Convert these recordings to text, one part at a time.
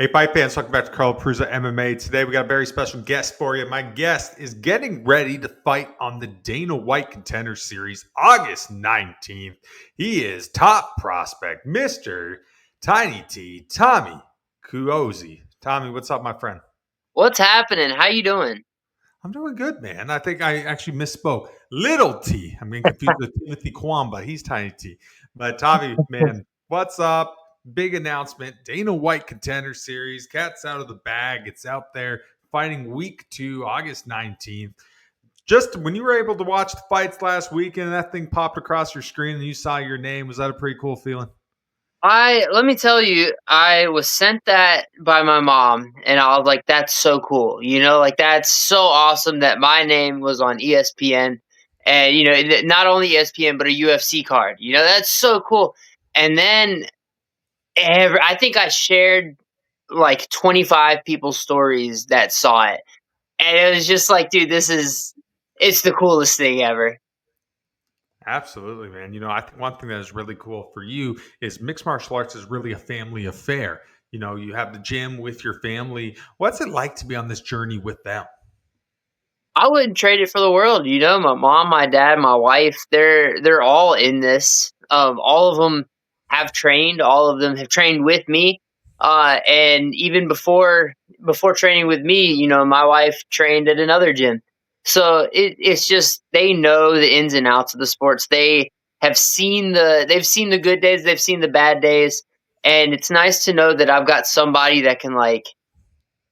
Hey, Fight fans, welcome back to Carl Prusa MMA. Today, we got a very special guest for you. My guest is getting ready to fight on the Dana White Contender Series August 19th. He is top prospect, Mr. Tiny T, Tommy Cuozzi. Tommy, what's up, my friend? What's happening? How you doing? I'm doing good, man. I think I actually misspoke. Little T. I'm getting confused with Timothy Kwamba. He's Tiny T. But Tommy, man, what's up? Big announcement. Dana White Contender Series. Cat's out of the bag. It's out there fighting week 2, August 19th. Just when you were able to watch the fights last weekend and that thing popped across your screen and you saw your name, was that a pretty cool feeling? Let me tell you, I was sent that by my mom, and I was like, "That's so cool!" Like that's so awesome that my name was on ESPN, and not only ESPN but a UFC card. That's so cool. And then I think I shared like 25 people's stories that saw it, and it was just like, dude, it's the coolest thing ever. Absolutely, man. I think one thing that is really cool for you is mixed martial arts is really a family affair. You have the gym with your family. What's it like to be on this journey with them? I wouldn't trade it for the world. My mom, my dad, my wife, they're all in this. All of them have trained. All of them have trained with me. And even before training with me, my wife trained at another gym. So it's just they know the ins and outs of the sports. They've seen the good days, they've seen the bad days, and it's nice to know that I've got somebody that can I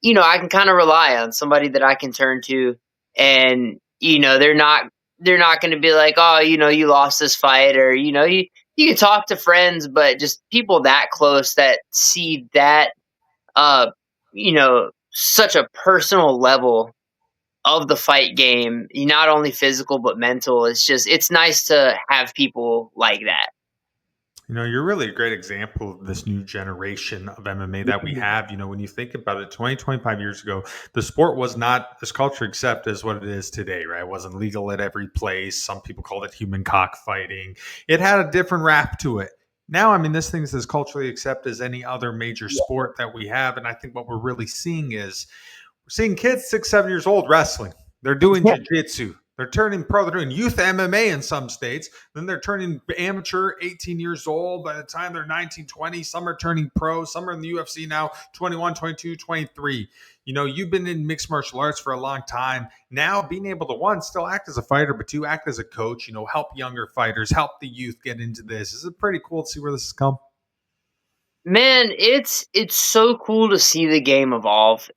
can kind of rely on somebody that I can turn to, and they're not going to be like, oh, you lost this fight, or you can talk to friends, but just people that close that see that such a personal level of the fight game, not only physical but mental. It's nice to have people like that. You're really a great example of this new generation of MMA that we have. When you think about it, 20, 25 years ago, the sport was not as culture accepted as what it is today, right? It wasn't legal at every place. Some people called it human cockfighting. It had a different rap to it. Now, I mean, this thing's as culturally accepted as any other major sport that we have. And I think what we're really seeing is we're seeing kids 6, 7 years old wrestling. They're doing jujitsu. They're turning pro. They're doing youth MMA in some states. Then they're turning amateur 18 years old. By the time they're 19, 20, some are turning pro. Some are in the UFC now, 21, 22, 23. You've been in mixed martial arts for a long time. Now being able to, one, still act as a fighter, but two, act as a coach, help younger fighters, help the youth get into this. This is pretty cool to see where this has come. Man, it's so cool to see the game evolve.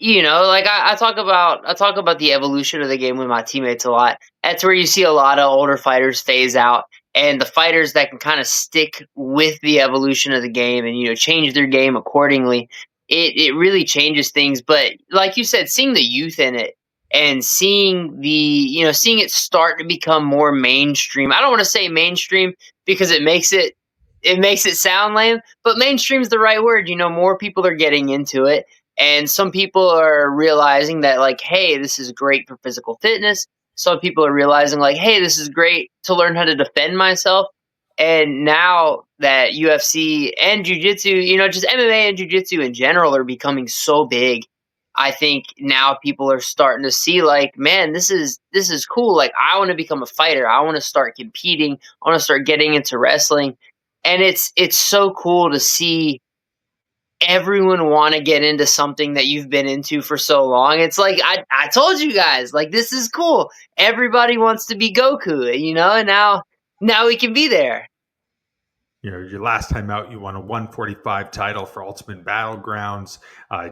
Like I talk about the evolution of the game with my teammates a lot. That's where you see a lot of older fighters phase out, and the fighters that can kind of stick with the evolution of the game and change their game accordingly. It really changes things. But like you said, seeing the youth in it and seeing it start to become more mainstream. I don't want to say mainstream because it makes it sound lame, but mainstream is the right word. More people are getting into it, and some people are realizing that, like, hey, this is great for physical fitness. Some people are realizing, like, hey, this is great to learn how to defend myself. And now that UFC and jiu-jitsu, just MMA and jiu-jitsu in general are becoming so big, I think now people are starting to see, like, man, this is cool. Like, I want to become a fighter. I want to start competing. I want to start getting into wrestling. And it's so cool to see everyone want to get into something that you've been into for so long. It's like I told you guys, like, this is cool. Everybody wants to be Goku, and now we can be there. Your last time out, you won a 145 title for Ultimate Battlegrounds.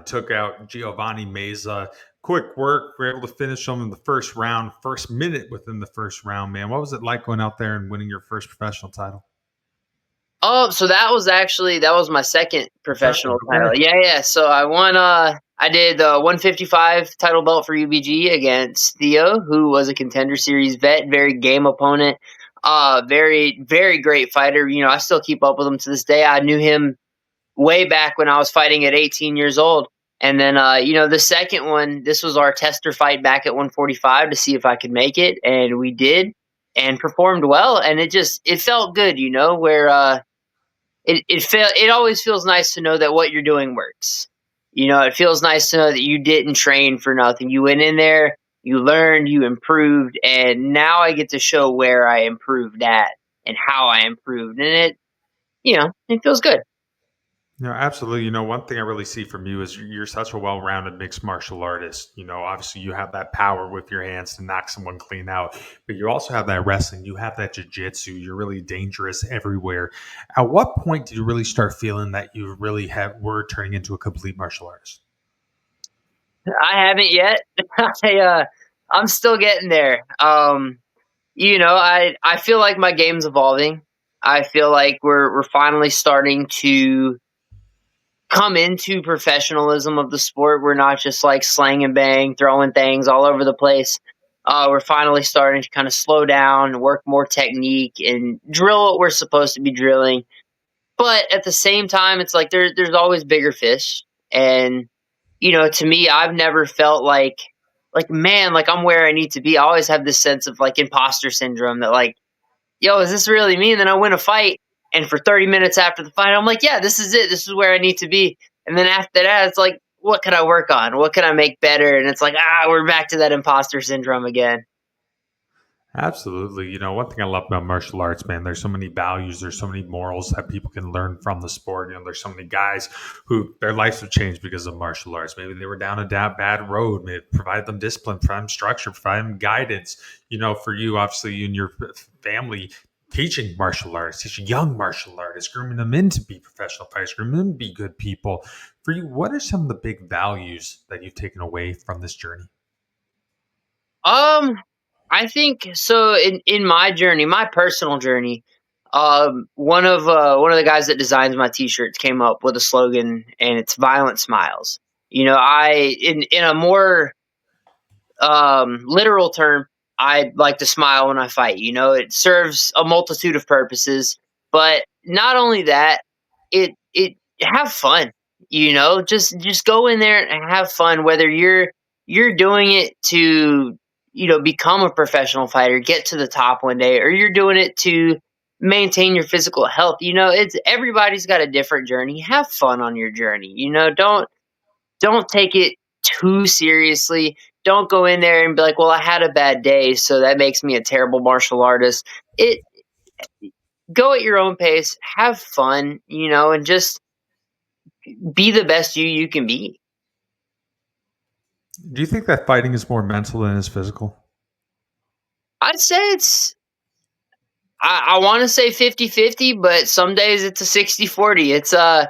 Took out Giovanni Meza. Quick work. We're able to finish him in the first round, first minute within the first round, man. What was it like going out there and winning your first professional title? Oh, so that was my second Second, professional title. okay. Yeah, yeah. So I won. I did the 155 title belt for UBG against Theo, who was a Contender Series vet, very game opponent. Very very great fighter. I still keep up with him to this day. I knew him way back when I was fighting at 18 years old. And then, the second one, this was our tester fight back at 145 to see if I could make it, and we did, and performed well. And it felt good, where it always feels nice to know that what you're doing works. It feels nice to know that you didn't train for nothing. You went in there, you learned, you improved, and now I get to show where I improved at and how I improved. And it feels good. No, absolutely. One thing I really see from you is you're such a well-rounded mixed martial artist. Obviously you have that power with your hands to knock someone clean out, but you also have that wrestling, you have that jiu-jitsu, you're really dangerous everywhere. At what point did you really start feeling that you really were turning into a complete martial artist? I haven't yet. I'm still getting there. I feel like my game's evolving. I feel like we're finally starting to come into professionalism of the sport. We're not just like slang and bang, throwing things all over the place. We're finally starting to kind of slow down, work more technique, and drill what we're supposed to be drilling. But at the same time, it's like there's always bigger fish, and to me, I've never felt like man, like I'm where I need to be. I always have this sense of like imposter syndrome that like, yo, is this really me? And then I win a fight, and for 30 minutes after the fight, I'm like, yeah, this is it. This is where I need to be. And then after that, it's like, what can I work on? What can I make better? And it's like, we're back to that imposter syndrome again. Absolutely. One thing I love about martial arts, man, there's so many values, there's so many morals that people can learn from the sport. There's so many guys who their lives have changed because of martial arts. Maybe they were down a bad road, maybe it provided them discipline, provided them structure, provided them guidance. For you, obviously, you and your family teaching martial arts, teaching young martial artists, grooming them in to be professional fighters, grooming them to be good people. For you, what are some of the big values that you've taken away from this journey? Um, I think so. In my journey, my personal journey, one of the guys that designs my T-shirts came up with a slogan, and it's "Violent Smiles." I in a more literal term, I like to smile when I fight. It serves a multitude of purposes, but not only that, it have fun. Just go in there and have fun. Whether you're doing it to become a professional fighter, get to the top one day, or you're doing it to maintain your physical health. It's everybody's got a different journey. Have fun on your journey. Don't take it too seriously. Don't go in there and be like, "Well, I had a bad day, so that makes me a terrible martial artist." It Go at your own pace, have fun, and just be the best you can be. Do you think that fighting is more mental than it is physical? I'd say I want to say 50-50, but some days it's a 60-40.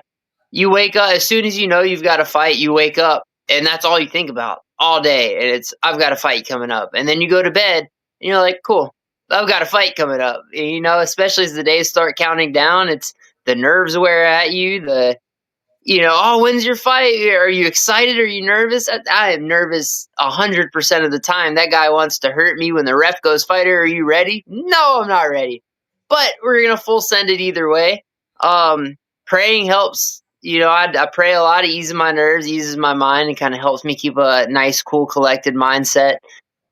You wake up as soon as you know you've got a fight, you wake up and that's all you think about all day. And it's, I've got a fight coming up. And then you go to bed and you're like, cool, I've got a fight coming up. And, especially as the days start counting down, it's the nerves wear at you. Oh, when's your fight? Are you excited? Are you nervous? I am nervous 100% of the time. That guy wants to hurt me when the ref goes, fighter, are you ready? No, I'm not ready. But we're going to full send it either way. Um, Praying helps. I pray a lot, it eases my nerves, eases my mind, and kind of helps me keep a nice, cool, collected mindset.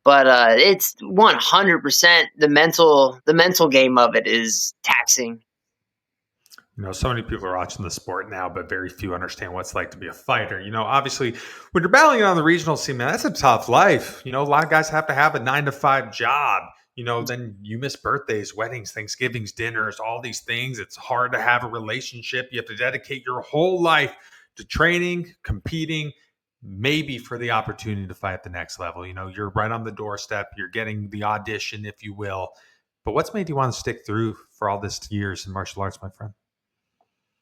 But it's 100% the mental game of it is taxing. So many people are watching the sport now, but very few understand what it's like to be a fighter. Obviously, when you're battling on the regional scene, man, that's a tough life. A lot of guys have to have a 9 to 5 job. Then you miss birthdays, weddings, Thanksgivings, dinners, all these things. It's hard to have a relationship. You have to dedicate your whole life to training, competing, maybe for the opportunity to fight at the next level. You're right on the doorstep. You're getting the audition, if you will. But what's made you want to stick through for all this years in martial arts, my friend?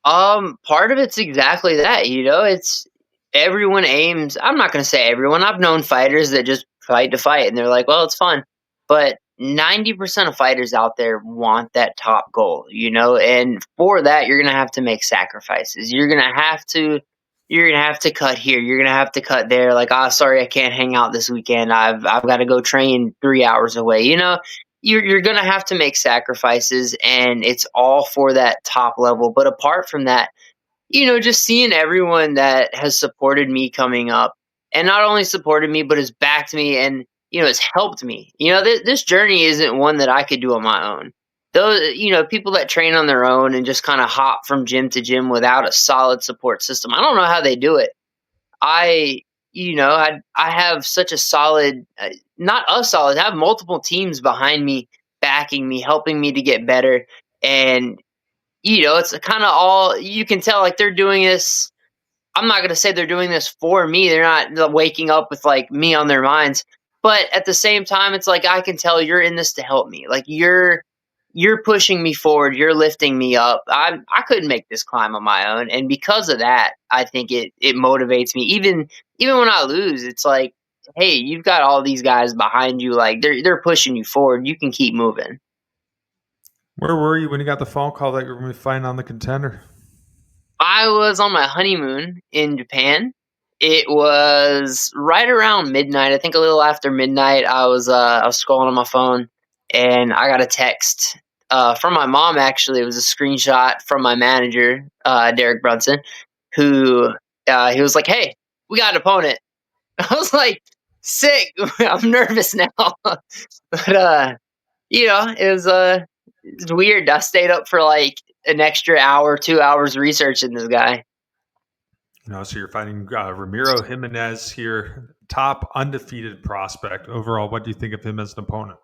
Part of it's exactly that, it's everyone aims. I'm not gonna say everyone. I've known fighters that just fight to fight and they're like, well, it's fun. But 90% of fighters out there want that top goal, and for that you're gonna have to make sacrifices. You're gonna have to cut here, you're gonna have to cut there, like, sorry, I can't hang out this weekend. I've got to go train 3 hours away. You're gonna have to make sacrifices, and it's all for that top level. But apart from that, just seeing everyone that has supported me coming up, and not only supported me, but has backed me and has helped me. This journey isn't one that I could do on my own. those, people that train on their own and just kind of hop from gym to gym without a solid support system. I don't know how they do it. I, I have such a solid, not a solid, I have multiple teams behind me, backing me, helping me to get better. And, it's kind of all you can tell like they're doing this. I'm not gonna say they're doing this for me. They're not waking up with like me on their minds. But at the same time, it's like I can tell you're in this to help me. Like you're pushing me forward. You're lifting me up. I couldn't make this climb on my own, and because of that, I think it motivates me. Even when I lose, it's like, hey, you've got all these guys behind you. Like they're pushing you forward. You can keep moving. Where were you when you got the phone call that you were going to be fighting on the Contender? I was on my honeymoon in Japan. It was right around midnight. I think a little after midnight. I was scrolling on my phone and I got a text from my mom. Actually, it was a screenshot from my manager, Derek Brunson, who he was like, "Hey, we got an opponent." I was like, "Sick." I'm nervous now, but it's weird. I stayed up for like an extra hour, 2 hours researching this guy. So you're fighting Ramiro Jimenez here, top undefeated prospect overall. What do you think of him as an opponent?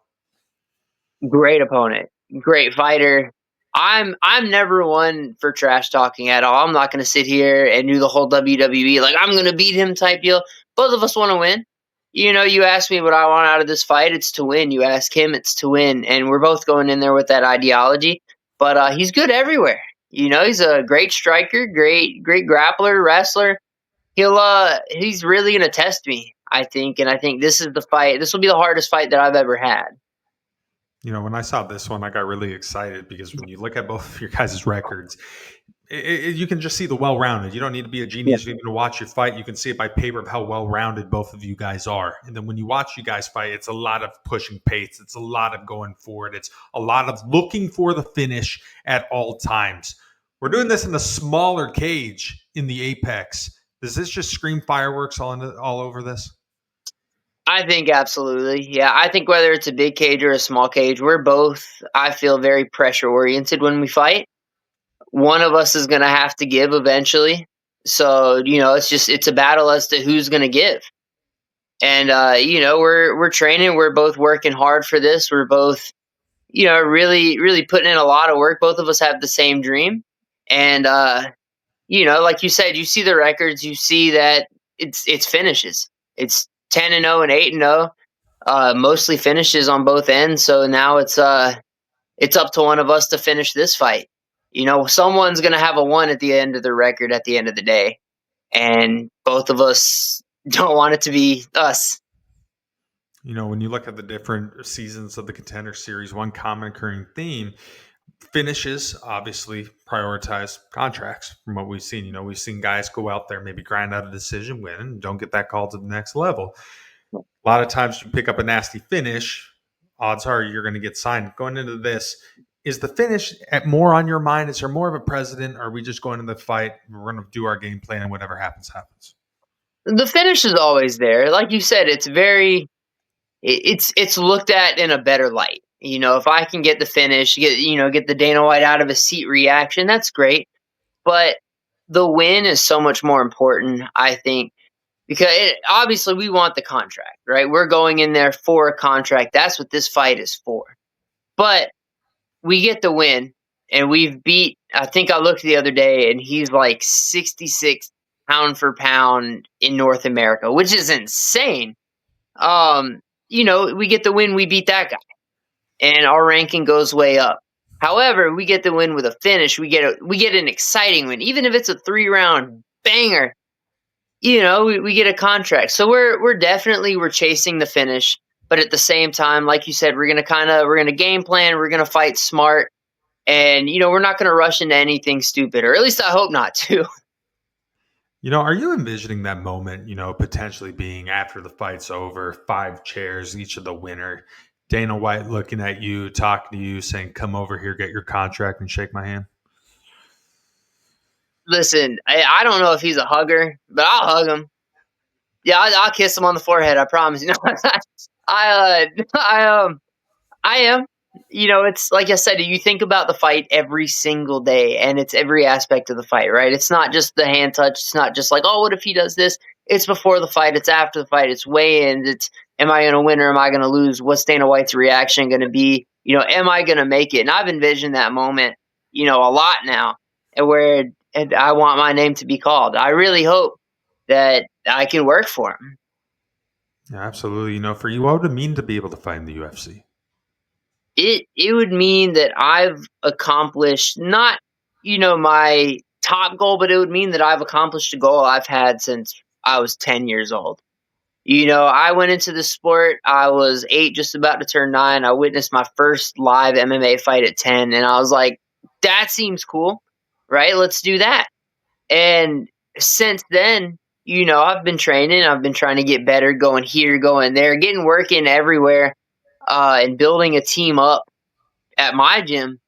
Great opponent, great fighter. I'm never one for trash talking at all. I'm not going to sit here and do the whole WWE like I'm going to beat him type deal. Both of us want to win. You ask me what I want out of this fight, it's to win. You ask him, it's to win, and we're both going in there with that ideology. But he's good everywhere. He's a great striker, great grappler, wrestler. He's really going to test me, I think, and I think this is the fight. This will be the hardest fight that I've ever had. When I saw this one, I got really excited because when you look at both of your guys' records, you can just see the well-rounded. You don't need to be a genius even to watch your fight. You can see it by paper of how well-rounded both of you guys are. And then when you watch you guys fight, it's a lot of pushing pace. It's a lot of going forward. It's a lot of looking for the finish at all times. We're doing this in a smaller cage in the Apex. Does this just scream fireworks all over this? I think absolutely. Yeah, I think whether it's a big cage or a small cage, we're both, I feel, very pressure oriented when we fight. One of us is going to have to give eventually. So, it's a battle as to who's going to give. And we're training, we're both working hard for this. We're both, really putting in a lot of work. Both of us have the same dream. And like you said, you see the records, you see that it's finishes. It's 10-0 and 8-0. Mostly finishes on both ends. So now it's up to one of us to finish this fight. Someone's gonna have a one at the end of the record at the end of the day, and both of us don't want it to be us. When you look at the different seasons of the Contender Series, one common occurring theme finishes obviously prioritize contracts from what we've seen. We've seen guys go out there, maybe grind out a decision win and don't get that call to the next level. A lot of times you pick up a nasty finish, odds are you're going to get signed. Going into this, is the finish more on your mind? Is there more of a precedent? Or are we just going to the fight? We're going to do our game plan and whatever happens, happens. The finish is always there. Like you said, it's looked at in a better light. If I can get the finish, get the Dana White out of his seat reaction, that's great. But the win is so much more important, I think, because obviously we want the contract, right? We're going in there for a contract. That's what this fight is for. But we get the win, and we've beat. I think I looked the other day, and he's like 66 pound for pound in North America, which is insane. Um, we get the win. We beat that guy, and our ranking goes way up. However, we get the win with a finish. We get an exciting win, even if it's a 3-round banger. We get a contract. So we're definitely we're chasing the finish, but at the same time, like you said, we're gonna game plan, we're gonna fight smart, and we're not gonna rush into anything stupid, or at least I hope not to. Are you envisioning that moment, potentially being after the fight's over, 5 chairs, each of the winner, Dana White looking at you, talking to you, saying, come over here, get your contract and shake my hand? Listen, I don't know if he's a hugger, but I'll hug him. Yeah, I'll kiss him on the forehead. I promise. I I am. It's like I said, you think about the fight every single day, and it's every aspect of the fight, right? It's not just the hand touch. It's not just like, oh, what if he does this? It's before the fight. It's after the fight. It's weigh-ins. It's, am I going to win or am I going to lose? What's Dana White's reaction going to be? Am I going to make it? And I've envisioned that moment, a lot now, and I want my name to be called. I really hope that I can work for him. Yeah, absolutely. For you, what would it mean to be able to fight in the UFC? It would mean that I've accomplished not, my top goal, but it would mean that I've accomplished a goal I've had since I was 10 years old. I went into the sport, I was 8, just about to turn 9. I witnessed my first live MMA fight at 10, and I was like, that seems cool, right? Let's do that. And since then, I've been training, I've been trying to get better, going here, going there, getting working everywhere, and building a team up at my gym.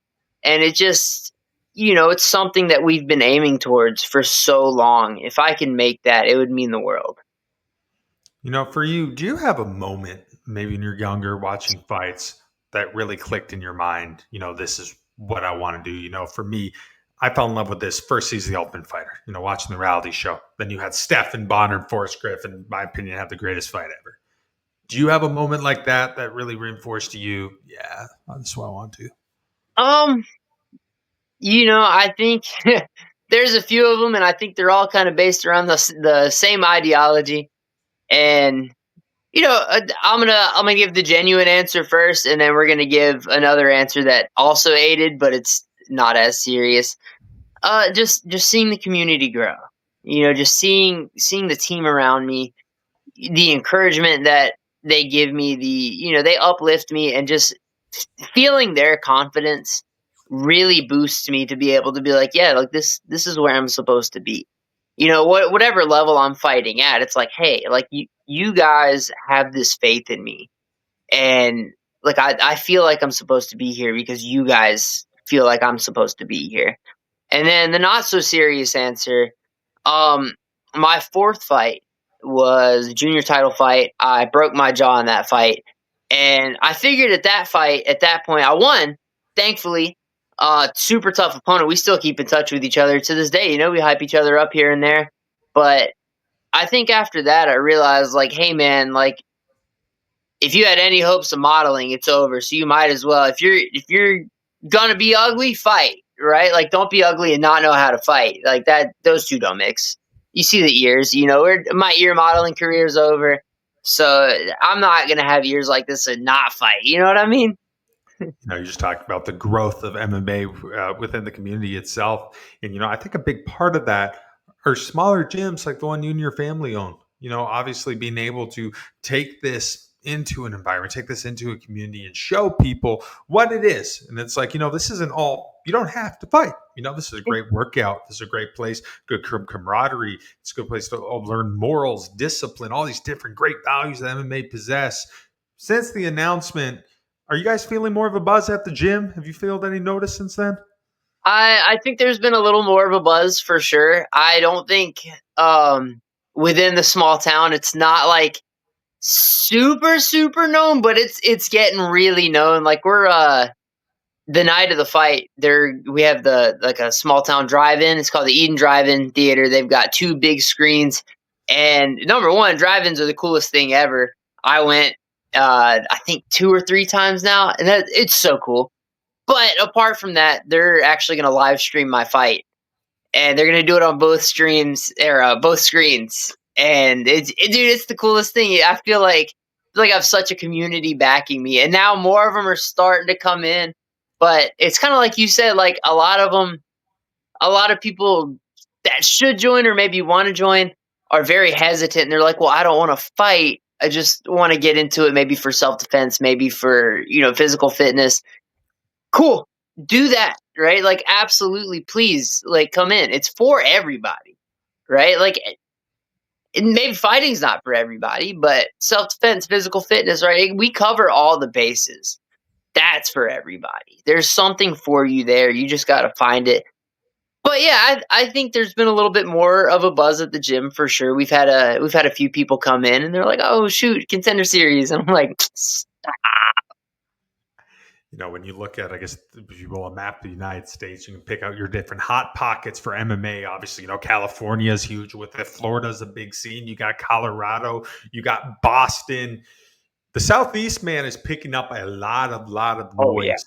And it just, it's something that we've been aiming towards for so long. If I can make that, it would mean the world. For you, do you have a moment, maybe when you're younger, watching fights that really clicked in your mind? This is what I want to do. For me, I fell in love with this first season of The Ultimate Fighter, watching the reality show. Then you had Stephen Bonner and Forrest Griffin, in my opinion, have the greatest fight ever. Do you have a moment like that that really reinforced to you? Yeah, that's what I want to do. Um, I think there's a few of them, and I think they're all kind of based around the same ideology. And I'm gonna give the genuine answer first, and then we're gonna give another answer that also aided, but it's not as serious. Just seeing the community grow. Just seeing the team around me, the encouragement that they give me, they uplift me, and just feeling their confidence really boosts me to be able to be like, yeah, like this is where I'm supposed to be. Whatever level I'm fighting at, it's like, hey, like you guys have this faith in me, and like I feel like I'm supposed to be here because you guys feel like I'm supposed to be here. And then the not so serious answer, um, my fourth fight was a junior title fight. I broke my jaw in that fight, and I figured at that fight, at that point, I won. Thankfully, super tough opponent. We still keep in touch with each other to this day. We hype each other up here and there. But I think after that, I realized, like, hey, man, like if you had any hopes of modeling, it's over. So you might as well. If you're gonna be ugly, fight, right? Like don't be ugly and not know how to fight. Like that those two don't mix. You see the ears, my ear modeling career is over. So I'm not gonna have ears like this and not fight. You know what I mean? You just talked about the growth of MMA within the community itself. And, I think a big part of that are smaller gyms like the one you and your family own. Obviously being able to take this into an environment, take this into a community and show people what it is. And it's like, this isn't all, you don't have to fight. This is a great workout. This is a great place, good camaraderie. It's a good place to learn morals, discipline, all these different great values that MMA possess. Since the announcement, are you guys feeling more of a buzz at the gym? Have you felt any notice since then? I think there's been a little more of a buzz for sure. I don't think within the small town it's not like super super known, but it's getting really known. Like we're the night of the fight, there we have the like a small town drive-in. It's called the Eden Drive-In Theater. They've got two big screens, and number one, drive-ins are the coolest thing ever. I went, I think 2 or 3 times now, and it's so cool. But apart from that, they're actually going to live stream my fight, and they're going to do it on both streams or both screens. And dude, it's the coolest thing. I feel like I have such a community backing me, and now more of them are starting to come in. But it's kind of like you said, like a lot of them, a lot of people that should join or maybe want to join are very hesitant. And they're like, well, I don't want to fight. I just want to get into it, maybe for self defense, maybe for physical fitness. Cool, do that, right? Like absolutely, please, like come in. It's for everybody, right? Like and maybe fighting's not for everybody, but self-defense, physical fitness, right? We cover all the bases. That's for everybody. There's something for you there. You just got to find it. But yeah, I think there's been a little bit more of a buzz at the gym for sure. We've had a few people come in and they're like, "Oh shoot, Contender series," and I'm like, When you look at, I guess, if you will, a map of the United States, you can pick out your different hot pockets for MMA. Obviously, California is huge with it. Florida's a big scene. You got Colorado, you got Boston. The Southeast, man, is picking up a lot of Oh yeah. noise.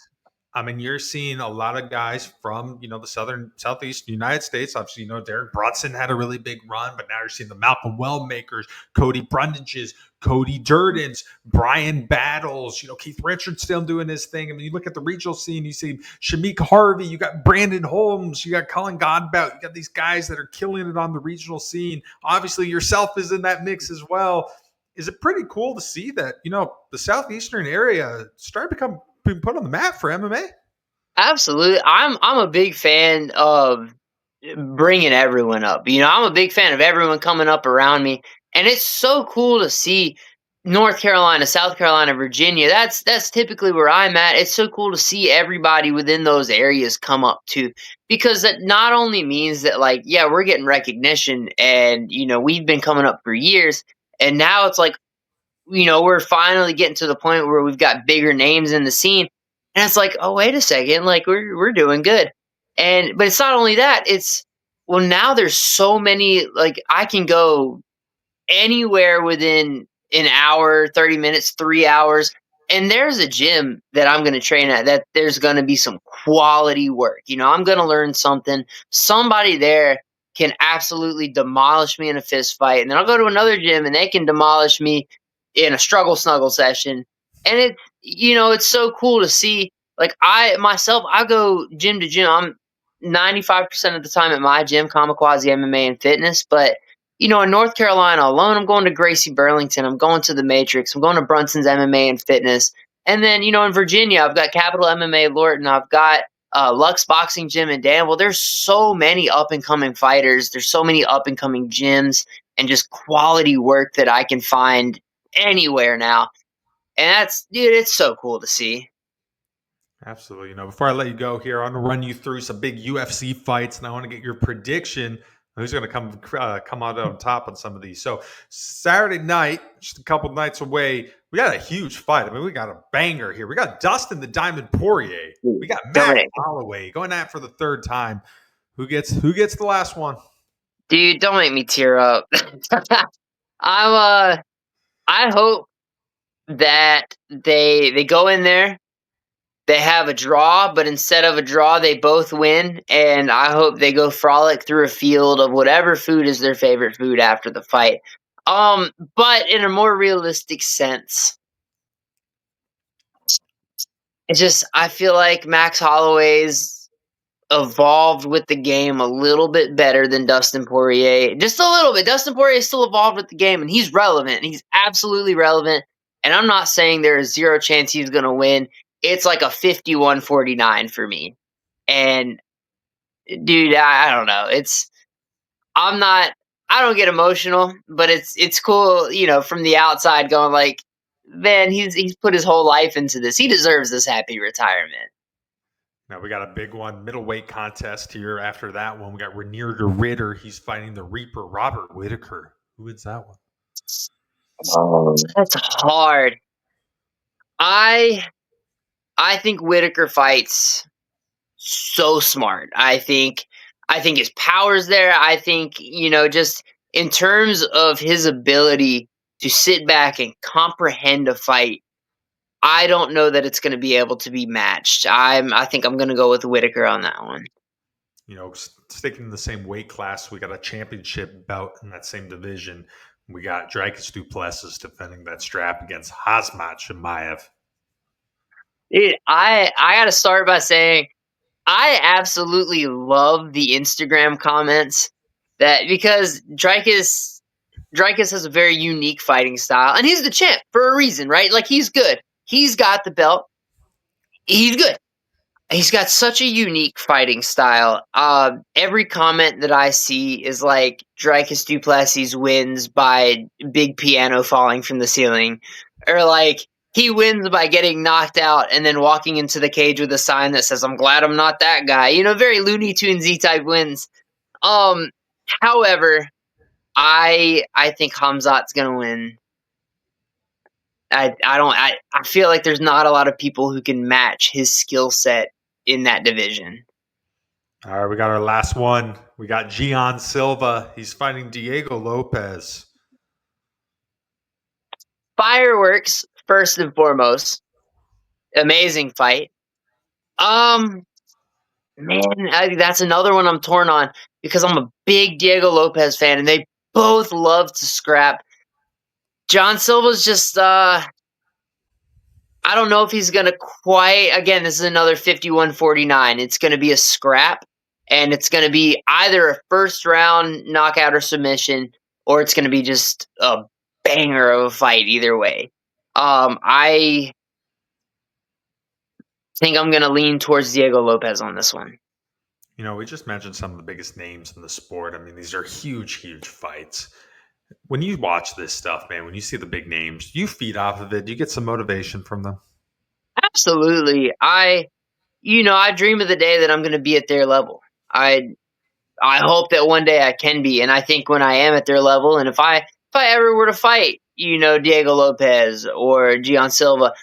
I mean, you're seeing a lot of guys from, the Southeast United States. Obviously, Derek Brunson had a really big run, but now you're seeing the Malcolm Wellmakers, Cody Brundages, Cody Durdens, Brian Battles, Keith Richards still doing his thing. I mean, you look at the regional scene, you see Shamik Harvey, you got Brandon Holmes, you got Colin Godbout, you got these guys that are killing it on the regional scene. Obviously, yourself is in that mix as well. Is it pretty cool to see that, the Southeastern area started being put on the map for MMA? Absolutely. I'm a big fan of bringing everyone up. I'm a big fan of everyone coming up around me, and it's so cool to see North Carolina, South Carolina, Virginia. That's typically where I'm at. It's so cool to see everybody within those areas come up too, because that not only means that, like, yeah, we're getting recognition, and we've been coming up for years, and now it's like, we're finally getting to the point where we've got bigger names in the scene. And it's like, oh, wait a second, like we're doing good. But it's not only that, it's, well, now there's so many, like, I can go anywhere within an hour, 30 minutes, 3 hours. And there's a gym that I'm going to train at that there's going to be some quality work. I'm going to learn something. Somebody there can absolutely demolish me in a fist fight. And then I'll go to another gym and they can demolish me in a struggle snuggle session. And it's so cool to see. Like, I go gym to gym. I'm 95% of the time at my gym, Tommy Cuozzi MMA and Fitness. But in North Carolina alone, I'm going to Gracie Burlington. I'm going to the Matrix. I'm going to Brunson's MMA and Fitness. And then, in Virginia, I've got Capital MMA Lorton. I've got Lux Boxing Gym in Danville. There's so many up and coming fighters. There's so many up and coming gyms and just quality work that I can find anywhere now. And dude, it's so cool to see. Absolutely. Before I let you go here, I want to run you through some big UFC fights, and I want to get your prediction who's going to come out on top on some of these. So Saturday night, just a couple nights away, we got a huge fight. I mean, we got a banger here. We got Dustin the Diamond Poirier. We got Max Holloway going at it for the third time. Who gets the last one? Dude, don't make me tear up. I'm I hope that they go in there, they have a draw, but instead of a draw, they both win. And I hope they go frolic through a field of whatever food is their favorite food after the fight. But in a more realistic sense, it's just, I feel like Max Holloway's evolved with the game a little bit better than Dustin Poirier. Just a little bit. Dustin Poirier is still evolved with the game, and he's relevant. He's absolutely relevant. And I'm not saying there is zero chance he's going to win. It's like a 51-49 for me. And dude, I don't know. I'm not I don't get emotional, but it's cool, from the outside going like, man, he's put his whole life into this. He deserves this happy retirement. Now we got a big one, middleweight contest here. After that one, we got Rainier de Ritter. He's fighting the Reaper, Robert Whitaker. Who wins that one? Oh, that's hard. I I think Whitaker fights so smart. I think his power's there. I think, just in terms of his ability to sit back and comprehend a fight, I don't know that it's going to be able to be matched. I think I'm going to go with Whitaker on that one. Sticking in the same weight class, we got a championship bout in that same division. We got Dricus du Plessis defending that strap against Hazmat Shemaev. Dude, I got to start by saying I absolutely love the Instagram comments that, because Dricus has a very unique fighting style, and he's the champ for a reason, right? Like, he's good. He's got the belt. He's good. He's got such a unique fighting style. Every comment that I see is like Dricus du Plessis wins by big piano falling from the ceiling, or like he wins by getting knocked out and then walking into the cage with a sign that says, "I'm glad I'm not that guy." Very Looney Tunesy type wins. Um, However, I think Hamzat's gonna win. I feel like there's not a lot of people who can match his skill set in that division. All right, we got our last one. We got Gian Silva. He's fighting Diego Lopez. Fireworks first and foremost. Amazing fight. Um, Man, that's another one I'm torn on because I'm a big Diego Lopez fan, and they both love to scrap. John Silva's just I don't know if he's gonna quite again, this is another 51-49. It's gonna be a scrap, and it's gonna be either a first round knockout or submission, or it's gonna be just a banger of a fight either way. I think I'm gonna lean towards Diego Lopez on this one. We just mentioned some of the biggest names in the sport. I mean, these are huge, huge fights. When you watch this stuff, man, when you see the big names, you feed off of it. Do you get some motivation from them? Absolutely. I dream of the day that I'm gonna be at their level. I hope that one day I can be, and I think when I am at their level, and if I ever were to fight, Diego Lopez or Gian Silva,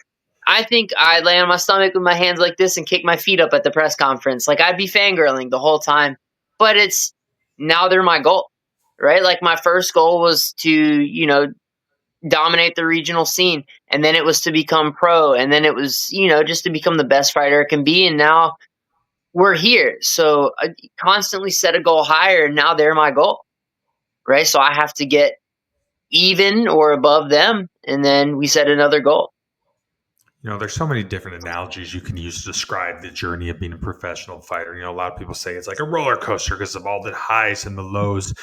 I think I'd lay on my stomach with my hands like this and kick my feet up at the press conference. Like I'd be fangirling the whole time. But it's now they're my goal, right? Like my first goal was to, dominate the regional scene. And then it was to become pro. And then it was, just to become the best fighter it can be. And now we're here. So I constantly set a goal higher. And now they're my goal, right? So I have to get even or above them. And then we set another goal. There's so many different analogies you can use to describe the journey of being a professional fighter. A lot of people say it's like a roller coaster because of all the highs and the lows.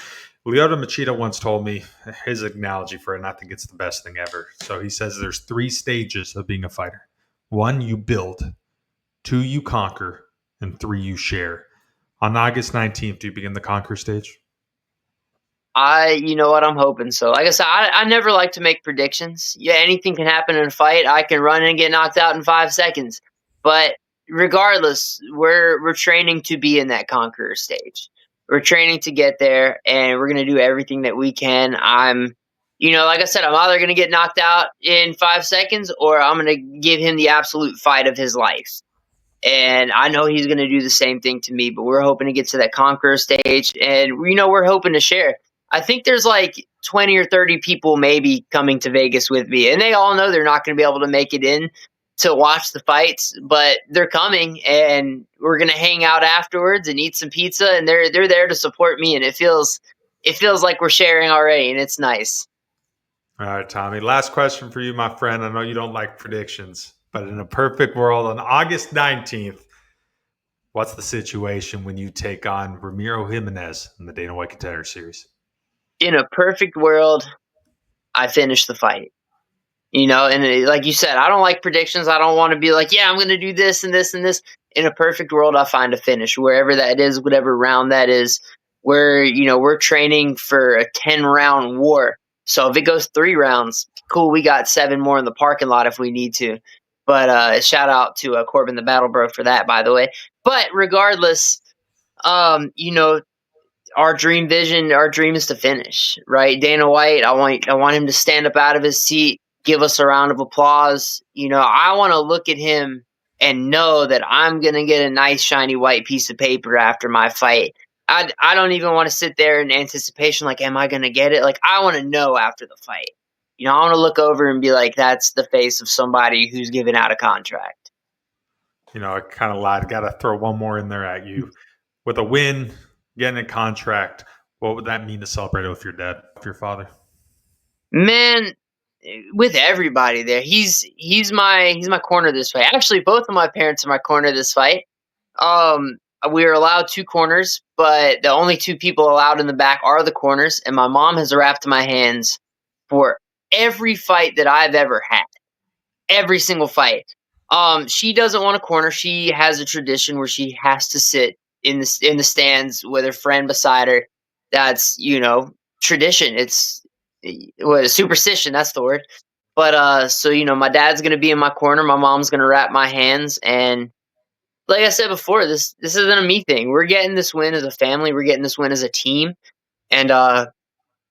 Lyoto Machida once told me his analogy for it, and I think it's the best thing ever. So he says there's 3 stages of being a fighter. 1, you build. 2, you conquer. And 3, you share. On August 19th, do you begin the conquer stage? You know what, I'm hoping so. Like I said, I never like to make predictions. Yeah, anything can happen in a fight. I can run and get knocked out in 5 seconds. But regardless, we're training to be in that conqueror stage. We're training to get there, and we're gonna do everything that we can. Like I said, I'm either gonna get knocked out in 5 seconds, or I'm gonna give him the absolute fight of his life. And I know he's going to do the same thing to me, but we're hoping to get to that conqueror stage. And, we're hoping to share. I think there's like 20 or 30 people maybe coming to Vegas with me. And they all know they're not going to be able to make it in to watch the fights, but they're coming and we're going to hang out afterwards and eat some pizza. And they're there to support me. And it feels like we're sharing already. And it's nice. All right, Tommy. Last question for you, my friend. I know you don't like predictions, but in a perfect world, on August 19th, what's the situation when you take on Ramiro Jimenez in the Dana White Contender Series? In a perfect world, I finish the fight. Like you said, I don't like predictions. I don't want to be like, yeah, I'm going to do this and this and this. In a perfect world, I find a finish wherever that is, whatever round that is. We're training for a 10-round war. So if it goes 3 rounds, cool. We got 7 more in the parking lot if we need to. But shout out to Corbin the Battle Bro for that, by the way. But regardless, um, you know, our dream is to finish, right? Dana White, I want him to stand up out of his seat, give us a round of applause. I want to look at him and know that I'm going to get a nice shiny white piece of paper after my fight. I don't even want to sit there in anticipation like, am I going to get it? Like, I want to know after the fight. I want to look over and be like, that's the face of somebody who's giving out a contract. I kind of lied. Got to throw one more in there at you. With a win, getting a contract, what would that mean to celebrate it with your dad, with your father? Man, with everybody there, he's my corner this fight. Actually, both of my parents are my corner this fight. Um, we are allowed 2 corners, but the only 2 people allowed in the back are the corners, and my mom has wrapped my hands for every fight that I've ever had. Every single fight. She doesn't want a corner. She has a tradition where she has to sit in the stands with her friend beside her. That's, tradition. It's what superstition, that's the word. But so my dad's gonna be in my corner, my mom's gonna wrap my hands, and like I said before, this isn't a me thing. We're getting this win as a family, we're getting this win as a team. And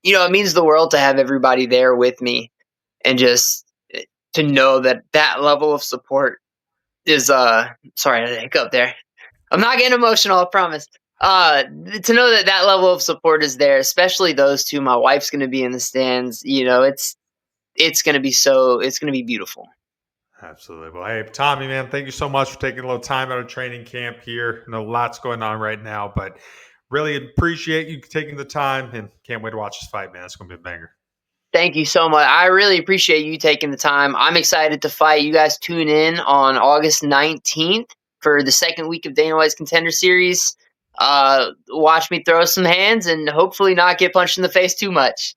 it means the world to have everybody there with me and just to know that that level of support is sorry, I had a hiccup there. I'm not getting emotional, I promise. To know that that level of support is there, especially those two. My wife's going to be in the stands. It's going to be it's going to be beautiful. Absolutely. Well, hey, Tommy, man, thank you so much for taking a little time out of training camp here. I know lots going on right now, but really appreciate you taking the time and can't wait to watch this fight, man. It's going to be a banger. Thank you so much. I really appreciate you taking the time. I'm excited to fight. You guys tune in on August 19th for the second week of Dana White's Contender Series. Watch me throw some hands and hopefully not get punched in the face too much.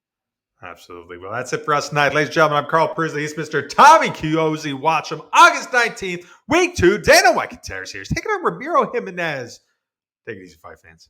Absolutely. Well, that's it for us tonight. Ladies and gentlemen, I'm Carl Prisley. He's Mr. Tommy Cuozzi. Watch him August 19th, week 2, Dana White Contender Series. Taking on Ramiro Jimenez. Take it easy, fight fans.